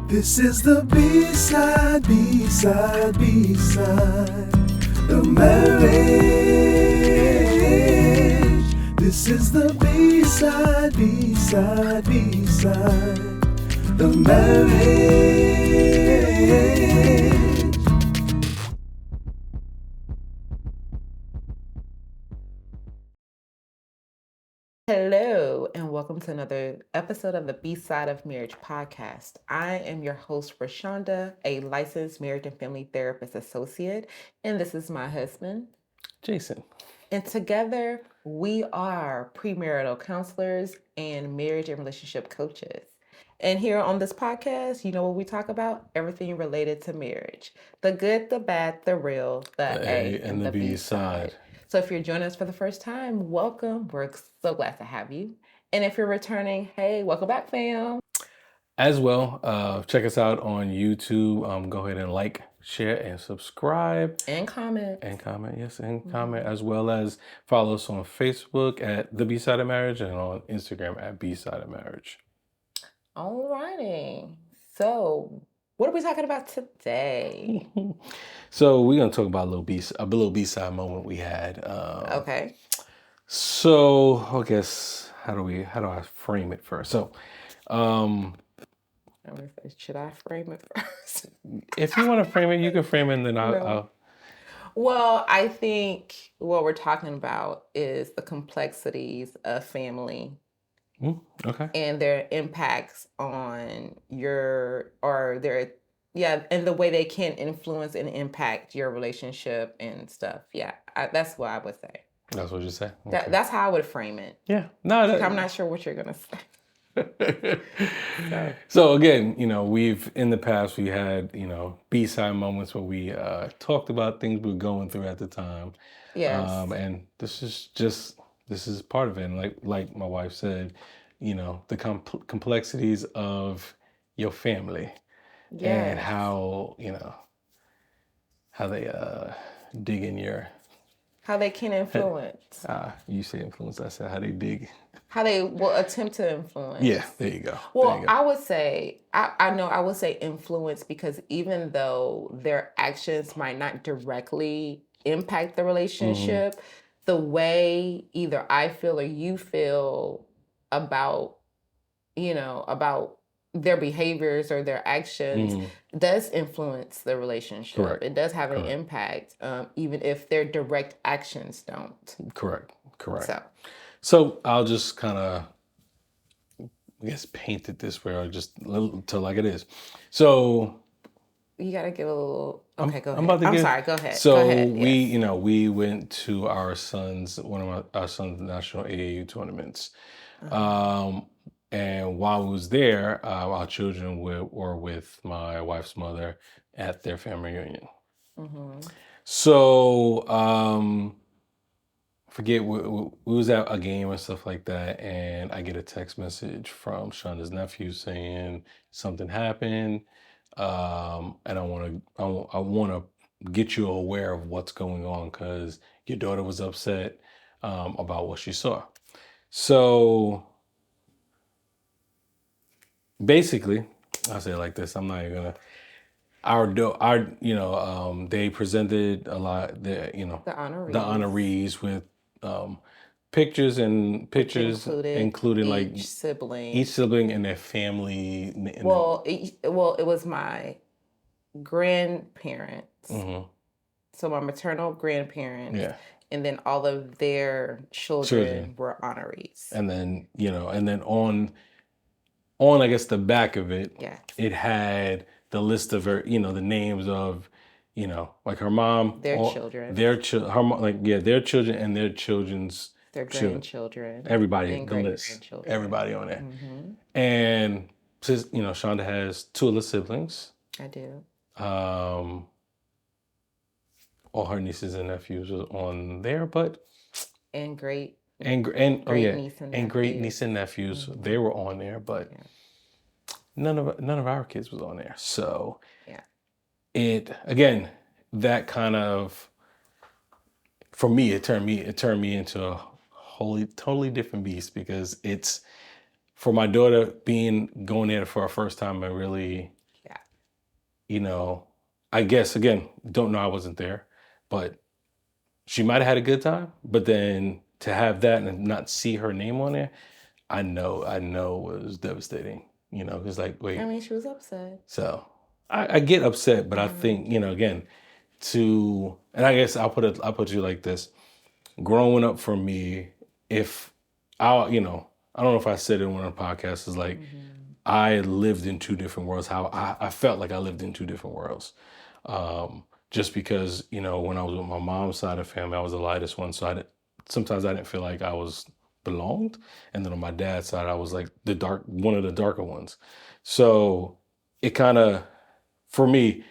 This is the B-side, B-side, B-side, the marriage. This is the B-side, B-side, B-side, the marriage. Hello, and welcome to another episode of the B-Side of Marriage podcast. I am your host, Rashonda, a licensed marriage and family therapist associate, and this is my husband, Jason. And together, we are premarital counselors and marriage and relationship coaches. And here on this podcast, you know what we talk about? Everything related to marriage. The good, the bad, the real, the A, and the B side. So if you're joining us for the first time, welcome. We're so glad to have you. And if you're returning, hey, welcome back, fam. As well, check us out on YouTube. Go ahead and like, share, and subscribe. And comment. And comment, yes, and comment, as well as follow us on Facebook at The B-Side of Marriage and on Instagram at B-Side of Marriage. All righty. So what are we talking about today? So we're going to talk about a little B-side moment we had. Okay. So I guess, how do I frame it first? So, should I frame it first? If you want to frame it, you can frame it, and then I'll... Well, I think what we're talking about is the complexities of family. Okay. And their impacts on and the way they can influence and impact your relationship and stuff. Yeah, that's what I would say. That's what you say? Okay. That's how I would frame it. Yeah. No, I'm not sure what you're going to say. So again, we've in the past, we had, B-side moments where we talked about things we were going through at the time. Yes. And this is part of it. And like my wife said, the complexities of your family. Yes. And how they dig in your... How they can influence. You say influence, I said how they dig. How they will attempt to influence. Yeah, there you go. Well, I would say, I would say influence, because even though their actions might not directly impact the relationship, the way either I feel or you feel about their behaviors or their actions does influence the relationship. Correct. It does have an impact, even if their direct actions don't. Correct. So I'll just kind of, I guess, paint it this way, or just tell like it is. So you got to give a little... Okay, go ahead. I'm sorry, go ahead. So go ahead. we went to our son's national AAU tournaments. And while we was there, our children were with my wife's mother at their family reunion. So, forget, we was at a game and stuff like that, and I get a text message from Shonda's nephew saying something happened, and I want to get you aware of what's going on because your daughter was upset about what she saw. So basically, I'll say it like this. I'm not even gonna. They presented a lot. The honorees with pictures, including like each sibling and their family. It was my grandparents. So my maternal grandparents. Yeah. And then all of their children were honorees. And then on I guess the back of it, it had the list of her, the names of, like her mom, their children, their children and their children's, their grandchildren, everybody, the list, everybody on there. And since Shonda has two of the siblings, I do. All her nieces and nephews was on there, but great niece and nephews, they were on there, but none of our kids was on there. So it again, that kind of, for me, it turned me into a totally different beast, because it's for my daughter going there for her first time and really you know, I guess again, don't know, I wasn't there, but she might have had a good time. But then to have that and not see her name on there, I know it was devastating. It's like, I wait, mean, she was upset. so I get upset, but I think, again, and I guess I'll put you like this. Growing up for me, if I don't know if I said it in one of the podcasts, is like I lived in two different worlds. How I felt like I lived in two different worlds. Just because, when I was with my mom's side of the family, I was the lightest one. So sometimes I didn't feel like I was belonged. And then on my dad's side, I was like one of the darker ones. So it kind of, for me,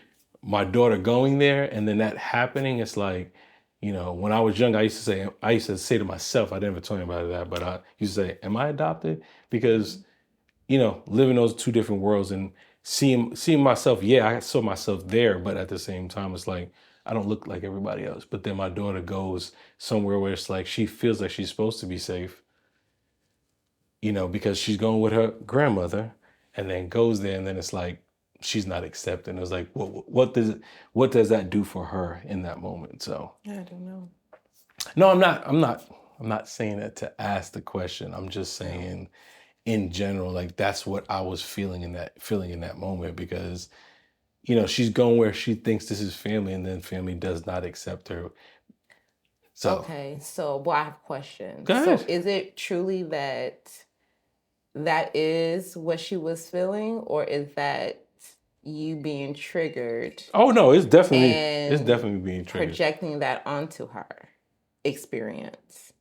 my daughter going there and then that happening, it's like, when I was young, I used to say to myself, I never told anybody that, but I used to say, am I adopted? Because, living those two different worlds and seeing myself, yeah, I saw myself there, but at the same time, it's like, I don't look like everybody else. But then my daughter goes somewhere where it's like, she feels like she's supposed to be safe, because she's going with her grandmother and then goes there and then it's like, she's not accepting. It's like, what does that do for her in that moment? So I don't know. no, I'm not saying that to ask the question. I'm just saying in general, like that's what I was feeling in that moment because, she's going where she thinks this is family and then family does not accept her. So Okay, so I have questions. go So ahead. is it truly that is what she was feeling, or is that you being triggered Oh no, it's and definitely being triggered. projecting that onto her experience?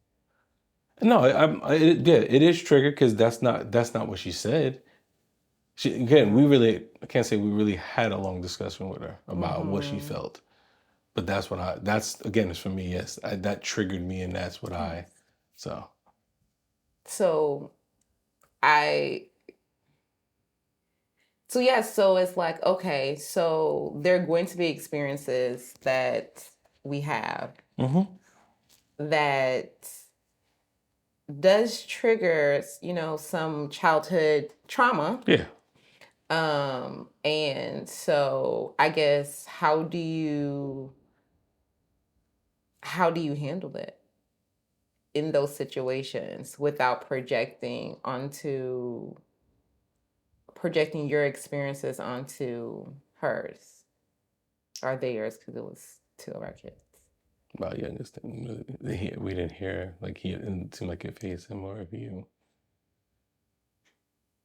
No, it is triggered because that's not what she said. I can't say we really had a long discussion with her about what she felt. But that's again, it's for me, yes, that triggered me and that's what so. So I so yeah, so it's like, okay, so there are going to be experiences that we have that does trigger, some childhood trauma. Yeah. And so I guess how do you handle it in those situations without projecting your experiences onto hers or theirs, because it was two of our kids. My youngest thing, we didn't hear, like he didn't seem like it fazed him or you.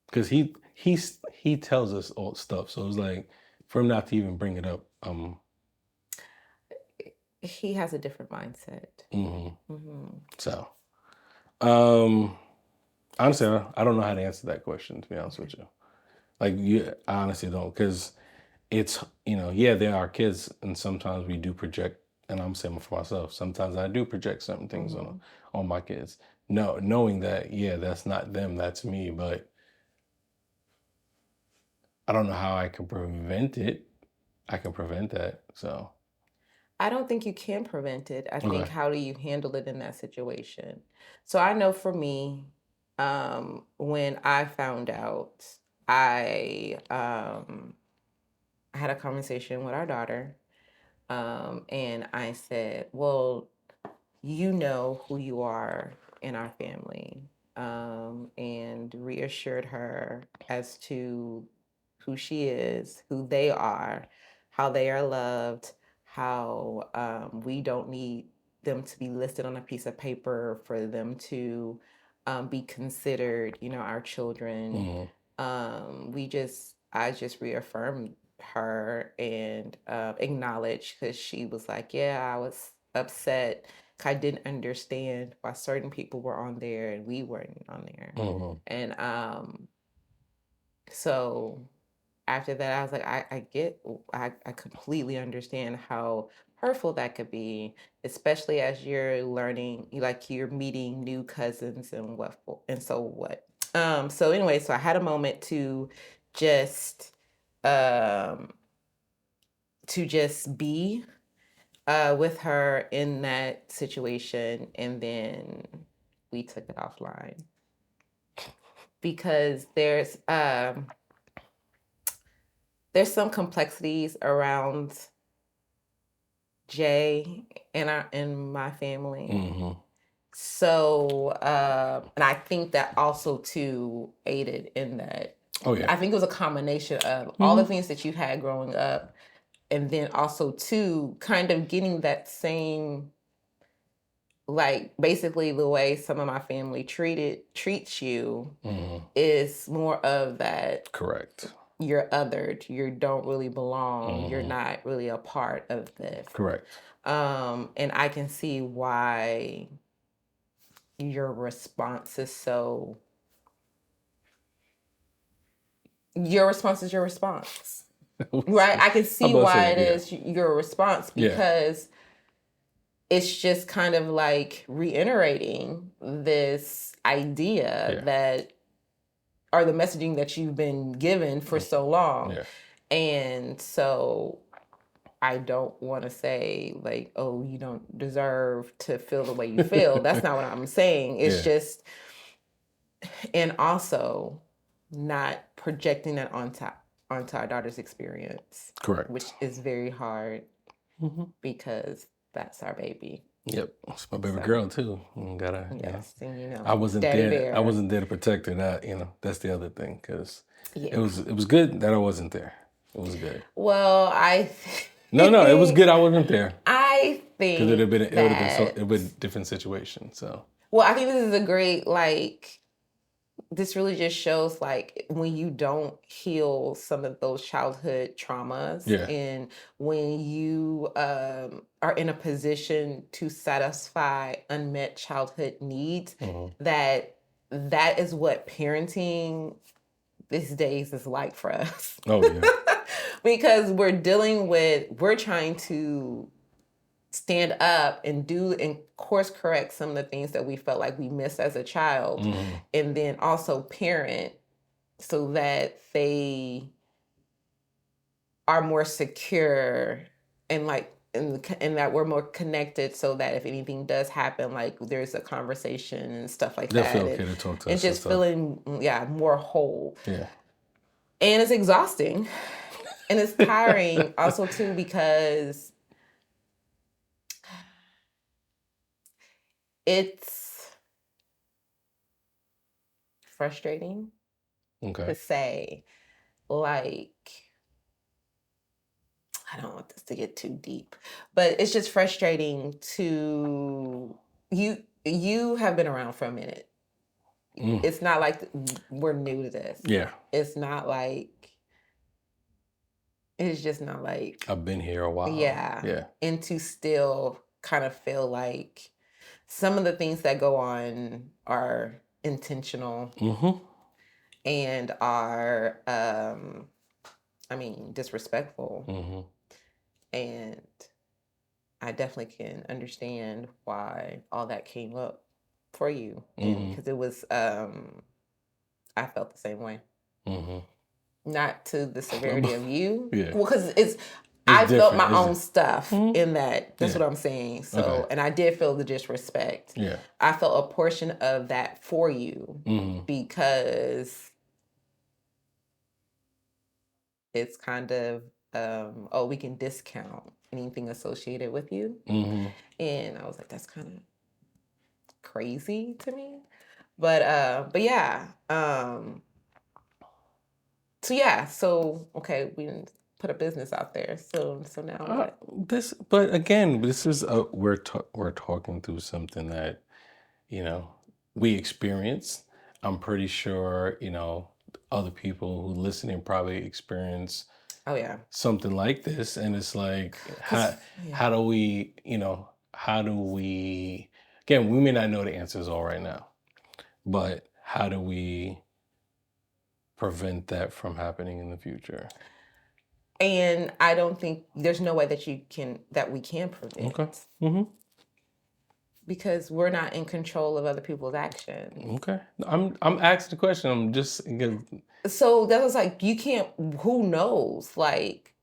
Because he tells us all stuff. So it's like for him not to even bring it up, He has a different mindset. so honestly, I don't know how to answer that question, to be honest with you. Like I honestly don't, because it's, yeah, they are kids and sometimes we do project, and I'm saying for myself, sometimes I do project certain things on my kids. No, knowing that, yeah, that's not them, that's me, but I don't know how I can prevent it. I can prevent that. So I don't think you can prevent it. I think, okay. how do you handle it in that situation? So I know for me, when I found out, I had a conversation with our daughter, and I said, well, you know who you are in our family, and reassured her as to who she is, who they are, how they are loved, how we don't need them to be listed on a piece of paper for them to be considered, our children. I just reaffirmed her and acknowledged, because she was like, yeah, I was upset. I didn't understand why certain people were on there and we weren't on there. And so after that, I was like, I completely understand how hurtful that could be, especially as you're learning, like you're meeting new cousins and what. So anyway, so I had a moment just um, to just be with her in that situation, and then we took it offline because there's some complexities around Jay and my family. Mm-hmm. So, and I think that also too aided in that. Oh yeah. I think it was a combination of all the things that you had growing up, and then also too kind of getting that same, like basically the way some of my family treats you is more of that. Correct. You're othered. You don't really belong. You're not really a part of this. Correct. And I can see why your response is so. Your response is your response, right? I can see why it is your response, because it's just kind of like reiterating this idea that, or the messaging that you've been given for so long. And so I don't want to say like, oh, you don't deserve to feel the way you feel. That's not what I'm saying. It's just, and also not projecting that onto our daughter's experience. Correct. Which is very hard because that's our baby. Yep, it's my baby girl too. Gotta, yes, and you know, I wasn't Daddy there. Bear. I wasn't there to protect her. That that's the other thing, because it was good that I wasn't there. It was good. Well, No, it was good I wasn't there. I think because it would have been a different situation. So well, I think this is a great, like, this really just shows like when you don't heal some of those childhood traumas, and when you are in a position to satisfy unmet childhood needs, that is what parenting these days is like for us. Oh yeah. Because we're trying to stand up and do and course correct some of the things that we felt like we missed as a child, and then also parent so that they are more secure and like and that we're more connected, so that if anything does happen, like there's a conversation and stuff like that. Feel okay to talk to us. And just feeling more whole. Yeah. And it's exhausting. And it's tiring also too, because it's frustrating to say, like, I don't want this to get too deep, but it's just frustrating to you have been around for a minute. It's not like we're new to this. Yeah. It's not like, it's just not like I've been here a while. Yeah. Yeah. And to still kind of feel like some of the things that go on are intentional and are, disrespectful. And I definitely can understand why all that came up for you. Because it was, I felt the same way. Not to the severity of you. Well, because I felt my own stuff in that. That's what I'm saying. So, and I did feel the disrespect. Yeah. I felt a portion of that for you because it's kind of, we can discount anything associated with you. And I was like, that's kind of crazy to me. But yeah. So we didn't put a business out there. So now what? But again, this is we're talking through something that we experienced. I'm pretty sure other people who listening probably experience something like this, and it's like how do we again, we may not know the answers all right now, but how do we prevent that from happening in the future? And I don't think there's no way that we can prevent. Okay. Because we're not in control of other people's actions. Okay. I'm asking the question. I'm just So that was like, you can't. Who knows? Like,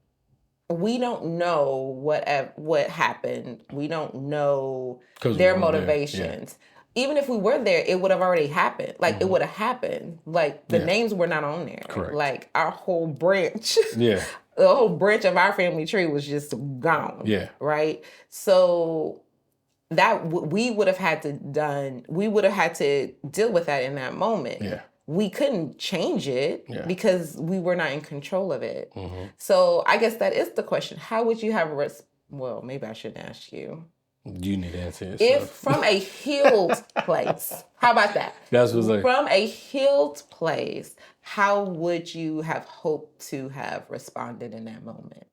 we don't know what happened. We don't know their motivations. even if we were there, it would have already happened. Like, it would have happened. Like, the Yeah. names were not on there. Correct. Like, our whole branch, Yeah. the whole branch of our family tree was just gone. Yeah. Right? So that we would have had to deal with that in that moment. Yeah. We couldn't change it because we were not in control of it. Mm-hmm. So I guess that is the question. How would you have well, maybe I shouldn't ask you. You need to answer yourself. If from a healed place, how about that? That's what's like. From a healed place, how would you have hoped to have responded in that moment?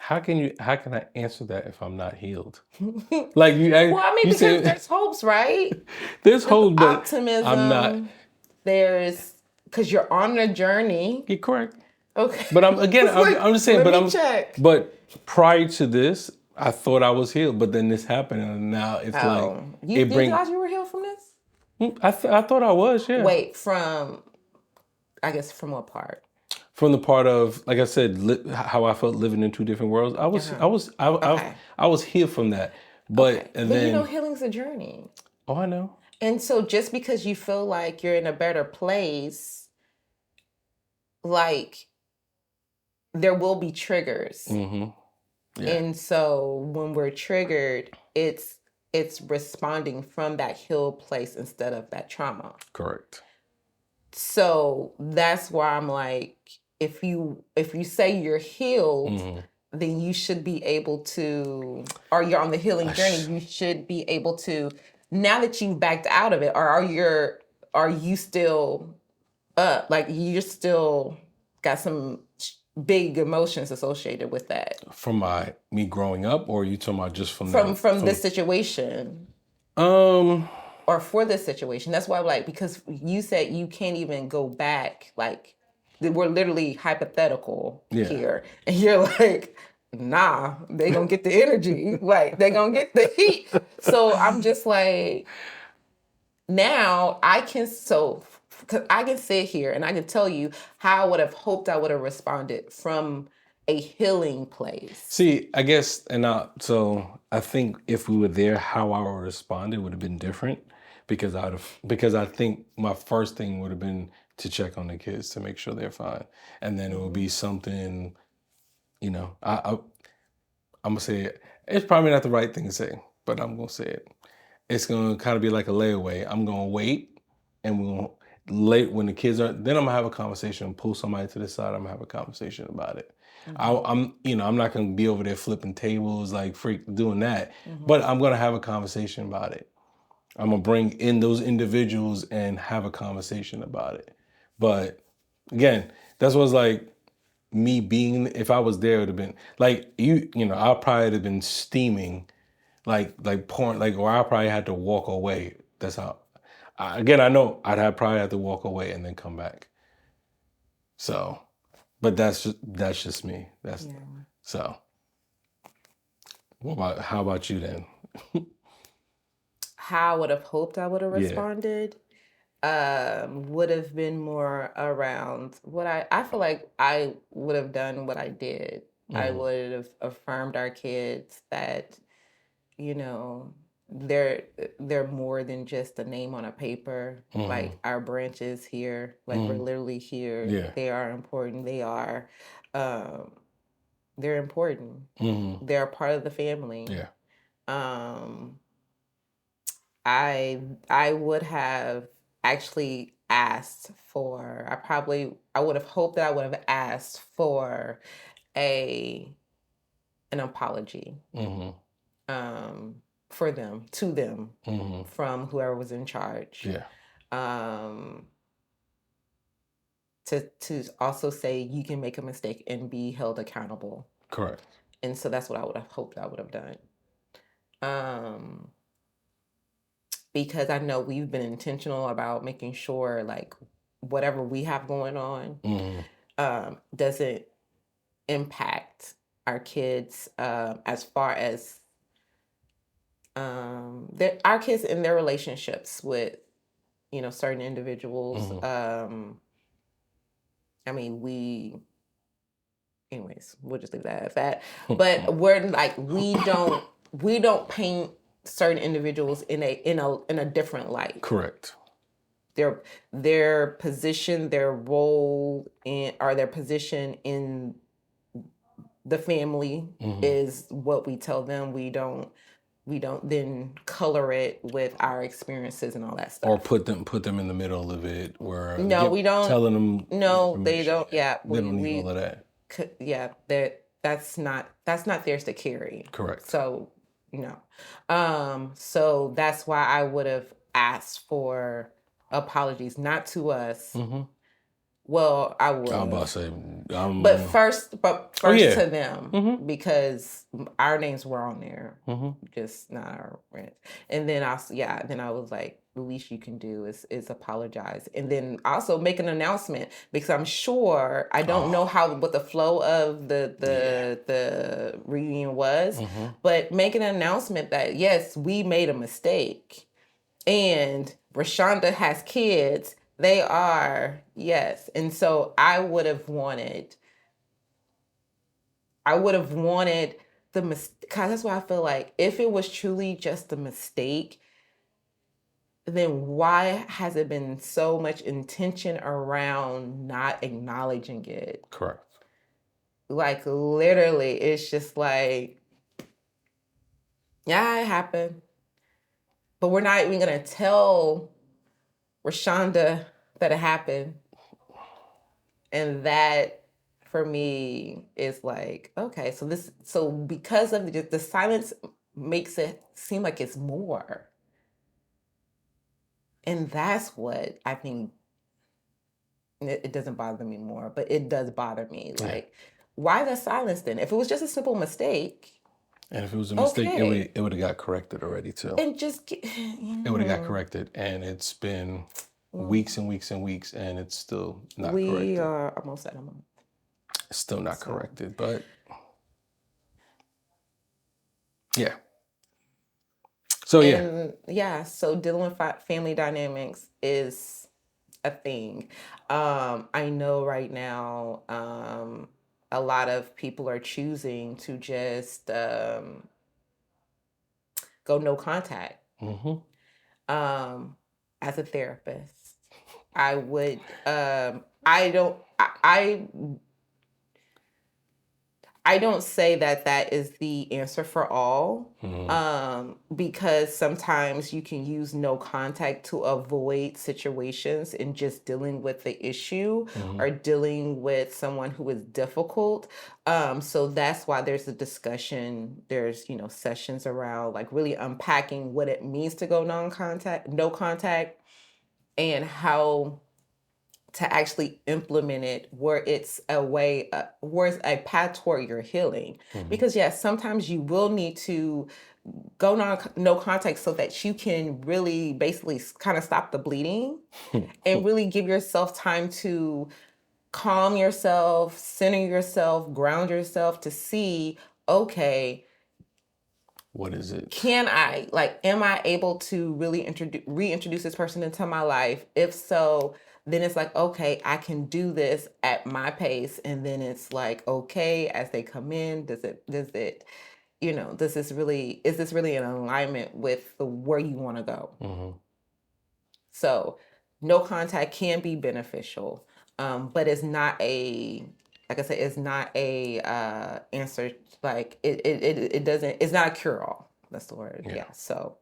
How can I answer that if I'm not healed? Like you. Well, I mean, because there's hopes, right? There's hope, but optimism. I'm not. There's because you're on a journey. You're correct. Okay. But I'm just saying. Check. But prior to this, I thought I was healed, but then this happened, and now it's like you thought you were healed from this? I thought I was. Yeah. Wait, from what part? From the part of, like I said, how I felt living in two different worlds. I was healed from that, but and but then healing's a journey. Oh, I know. And so just because you feel like you're in a better place, like there will be triggers. Mm-hmm. Yeah. And so when we're triggered, it's responding from that healed place instead of that trauma. Correct. So that's why I'm like, if you say you're healed, then you should be able to, or you're on the healing journey, you should be able to, now that you've backed out of it, or are you still up? Like, you're still got some big emotions associated with that. From me growing up, or are you talking about just from this situation? Or for this situation. That's why I'm like, because you said you can't even go back, like, we're literally hypothetical here. And you're like, nah, they gonna get the energy. Like, they gonna get the heat. So I'm just like, now I can sit here and I can tell you how I would have hoped I would have responded from a healing place. See, I guess, so I think if we were there, how I would respond, it would have been different. Because I think my first thing would have been to check on the kids to make sure they're fine, and then it would be something, I'm gonna say it. It's probably not the right thing to say, but I'm gonna say it. It's gonna kind of be like a layaway. I'm gonna wait, and when the kids are, then I'm gonna have a conversation, pull somebody to the side. I'm gonna have a conversation about it. Mm-hmm. I'm not gonna be over there flipping tables like doing that, but I'm gonna have a conversation about it. I'm going to bring in those individuals and have a conversation about it. But again, that's what's like me being, if I was there, it would have been like, I probably have been steaming, like pouring, like, or I probably had to walk away. That's how, I know probably have to walk away and then come back. So, but that's just me. So, how about you then? How I would have hoped I would have responded would have been more around what I feel like I would have done what I did. I would have affirmed our kids that, they're more than just a name on a paper. Like, our branches here, like we're literally here. Yeah. They are important. They are, they're important. They're a part of the family. Yeah. I would have actually asked for, I would have hoped that I would have asked for an apology for them, to them, from whoever was in charge. Yeah. To also say you can make a mistake and be held accountable. Correct. And so that's what I would have hoped I would have done. Because I know we've been intentional about making sure, like, whatever we have going on doesn't impact our kids as far as our kids in their relationships with, certain individuals. I mean, we, anyways, we'll just leave that at that. But we're like, we don't paint certain individuals in a different light. Correct. Their position, their role their position in the family is what we tell them. We don't then color it with our experiences and all that stuff. Or put them in the middle of it where No, we don't. telling them No, they don't. Yeah, they don't need all of that. Yeah, that's not theirs to carry. Correct. So no. So that's why I would have asked for apologies, not to us. Well, I would. I'm about to say, but first yeah. to them, because our names were on there, just not our rent. And then I was like, the least you can do is apologize, and then also make an announcement, because I'm sure I don't know what the flow of the reunion was, but make an announcement that yes, we made a mistake, and Rashonda has kids. They are, yes. And so I would have wanted the mistake, because that's why I feel like if it was truly just a mistake, then why has it been so much intention around not acknowledging it? Correct. Like literally, it's just like, yeah, it happened. But we're not even going to tell Rashonda that it happened. And that for me is like, okay, so because of the silence makes it seem like it's more. And that's what I think, it doesn't bother me more, but it does bother me. Like, why the silence then? If it was just a simple mistake. And if it was a mistake, okay, it would have got corrected already too. And just, it would have got corrected. And it's been weeks and weeks and weeks, and it's still not corrected. We are almost at a month. It's still not corrected, but yeah. So so dealing with family dynamics is a thing. I know right now a lot of people are choosing to just go no contact. As a therapist, I would I don't say that is the answer for all, because sometimes you can use no contact to avoid situations and just dealing with the issue or dealing with someone who is difficult. So that's why there's a discussion. There's, sessions around like really unpacking what it means to go no contact, and how to actually implement it where it's where it's a path toward your healing. Because yes, sometimes you will need to go no contact so that you can really basically kind of stop the bleeding and really give yourself time to calm yourself, center yourself, ground yourself to see, okay, what is it? Am I able to really reintroduce this person into my life? If so, then it's like, okay, I can do this at my pace. And then it's like, okay, as they come in, is this really in alignment with where you want to go? So no contact can be beneficial, but it's not like I said, it's not a answer. Like it doesn't. It's not a cure all. That's the word. Yeah. So,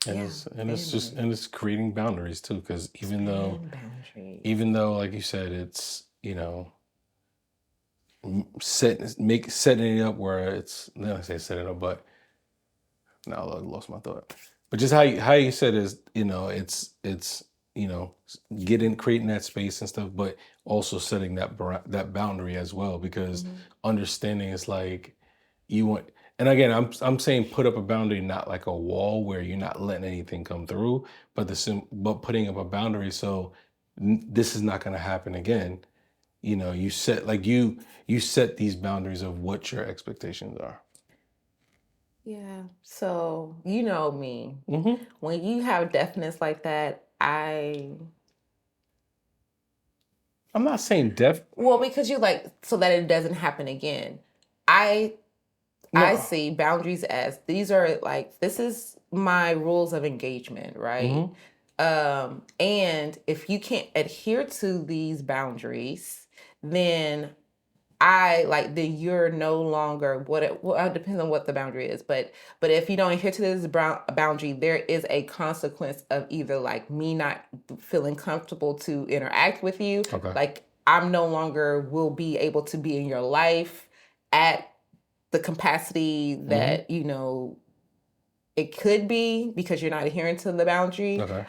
it's creating boundaries too. Because even though, like you said, it's setting it up where it's not say setting it up, but now I lost my thought. But just how you said is it's creating that space and stuff, but also setting that boundary as well, because understanding is like you want. And again, I'm saying put up a boundary, not like a wall where you're not letting anything come through, but putting up a boundary so this is not going to happen again. You set you set these boundaries of what your expectations are. Yeah. So me, when you have deafness like that, I I'm not saying Well, because you like so that it doesn't happen again. I No. see boundaries as these are like this is my rules of engagement, right? And if you can't adhere to these boundaries, then then you're no longer well, it depends on what the boundary is, but if you don't adhere to this boundary, there is a consequence of either like me not feeling comfortable to interact with you, Okay. like I'm no longer will be able to be in your life at the capacity that it could be because you're not adhering to the boundary. Okay.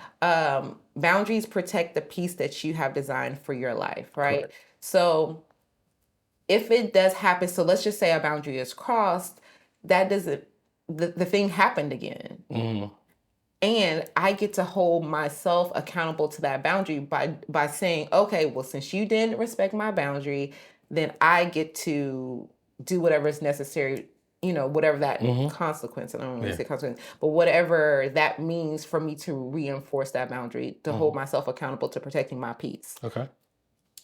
Boundaries protect the peace that you have designed for your life, right? Correct. So if it does happen, so let's just say a boundary is crossed, that doesn't, the thing happened again. And I get to hold myself accountable to that boundary by saying, okay, well, since you didn't respect my boundary, then I get to do whatever is necessary, whatever that consequence, I don't want to say consequence, but whatever that means for me to reinforce that boundary, to hold myself accountable to protecting my peace. Okay.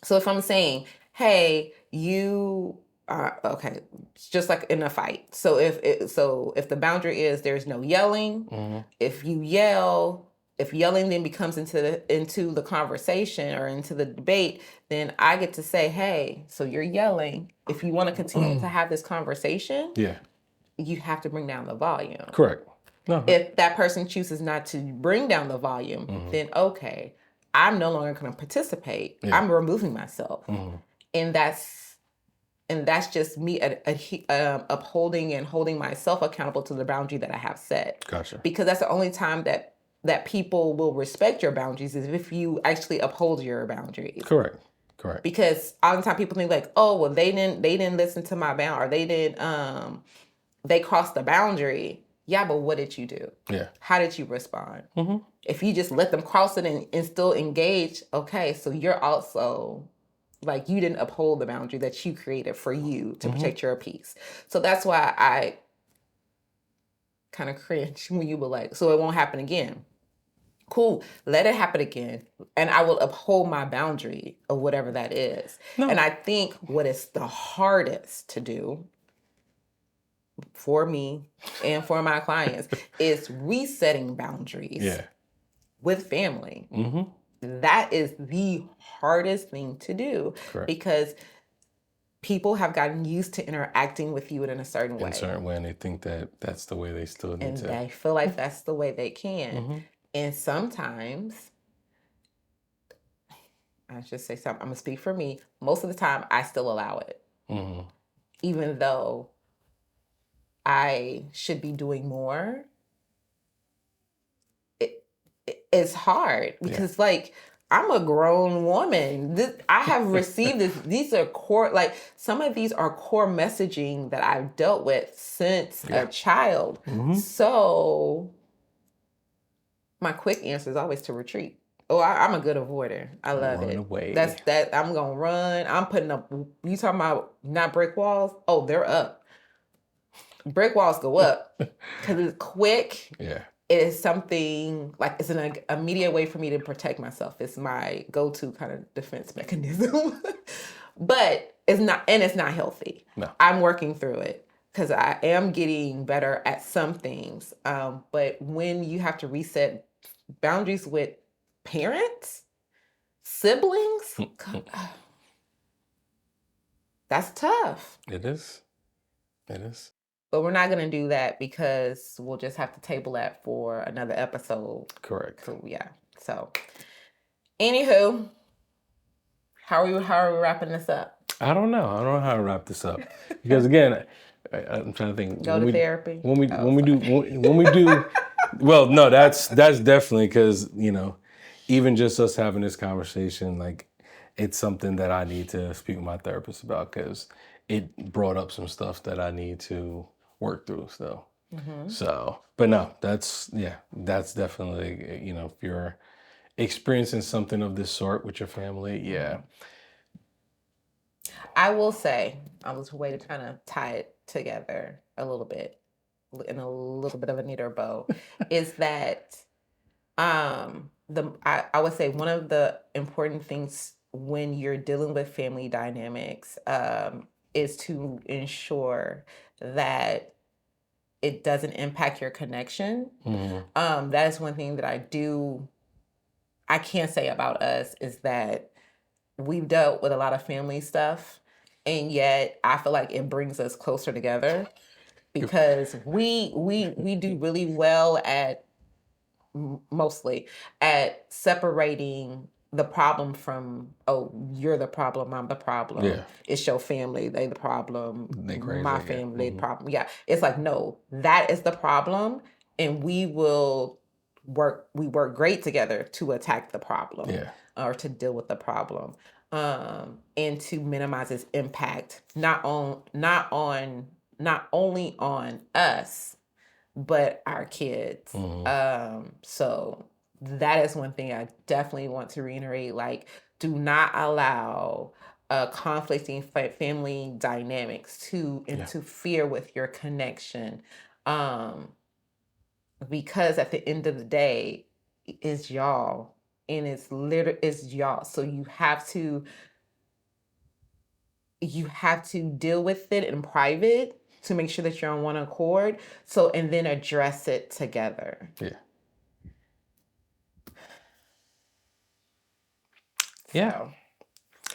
So if I'm saying, hey, you okay, it's just like in a fight. So if the boundary is there's no yelling, if yelling then becomes into the conversation or into the debate, then I get to say, hey, so you're yelling. If you want to continue to have this conversation, you have to bring down the volume. Correct. No. If that person chooses not to bring down the volume, then okay, I'm no longer going to participate. I'm removing myself, and that's just me upholding and holding myself accountable to the boundary that I have set. Gotcha. Because that's the only time that people will respect your boundaries is if you actually uphold your boundaries. Correct. Because all the time people think like, oh, well, they didn't listen to my bound, or they crossed the boundary. Yeah, but what did you do? Yeah. How did you respond? If you just let them cross it and still engage, okay, so you're also like you didn't uphold the boundary that you created for you to protect your peace. So that's why I kind of cringe when you were like, so it won't happen again. Cool, let it happen again, and I will uphold my boundary of whatever that is. No. And I think what is the hardest to do for me and for my clients is resetting boundaries with family. That is the hardest thing to do. Correct. Because people have gotten used to interacting with you in a certain way. And they think that that's the way they still need to. And they feel like that's the way they can. And sometimes, I should say something, I'm going to speak for me. Most of the time, I still allow it. Even though I should be doing more. It's hard because like I'm a grown woman. I have received this. These are core, like some of these are core messaging that I've dealt with since a child. So my quick answer is always to retreat. Oh, I'm a good avoider. I love it. Away. That's that. I'm gonna run. I'm putting up. You talking about not brick walls? Oh, they're up. Brick walls go up because it's quick. Yeah. It is something like it's an immediate way for me to protect myself. It's my go-to kind of defense mechanism. But it's not healthy. No. I'm working through it because I am getting better at some things. But when you have to reset boundaries with parents, siblings, that's tough. It is. But we're not going to do that because we'll just have to table that for another episode. Correct. So, yeah. So, anywho, how are we wrapping this up? I don't know how to wrap this up because again, I'm trying to think. Go to therapy. When we do. Well, no, that's definitely because even just us having this conversation, like it's something that I need to speak with my therapist about because it brought up some stuff that I need to work through still. So, but no, that's definitely, if you're experiencing something of this sort with your family, I will say, a way to kind of tie it together a little bit in a little bit of a neater bow is that I would say one of the important things when you're dealing with family dynamics is to ensure that it doesn't impact your connection. That is one thing that I can't say about us is that we've dealt with a lot of family stuff, and yet I feel like it brings us closer together because we do really well at mostly at separating the problem from, oh, you're the problem, I'm the problem. Yeah. It's your family, they the problem. They crazy, My yeah. family, they the problem. Yeah. It's like, no, that is the problem, and we work great together to attack the problem. Yeah. Or to deal with the problem. And to minimize its impact not only on us, but our kids. So that is one thing I definitely want to reiterate. Like, do not allow conflicting family dynamics to interfere with your connection. Because at the end of the day, it's y'all. And it's y'all. So you have to deal with it in private to make sure that you're on one accord. So, and then address it together. Yeah. Yeah.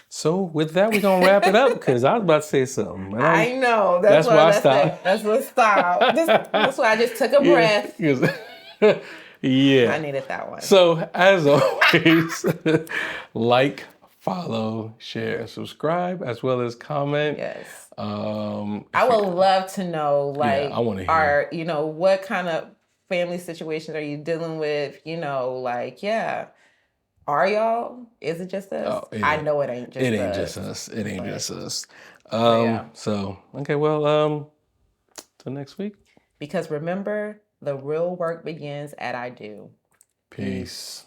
So with that, we're gonna wrap it up because I was about to say something. I know. That's why I stopped. That's what stopped. That's why I just took a breath. Yeah. I needed that one. So as always, like, follow, share, and subscribe, as well as comment. Yes. I would love to know, like, I want to hear. What kind of family situations are you dealing with? Like, yeah. Are y'all? Is it just us? I know it ain't just us. It ain't just us. It ain't just us. Yeah. So, okay, well, till next week. Because remember, the real work begins at I do. Peace.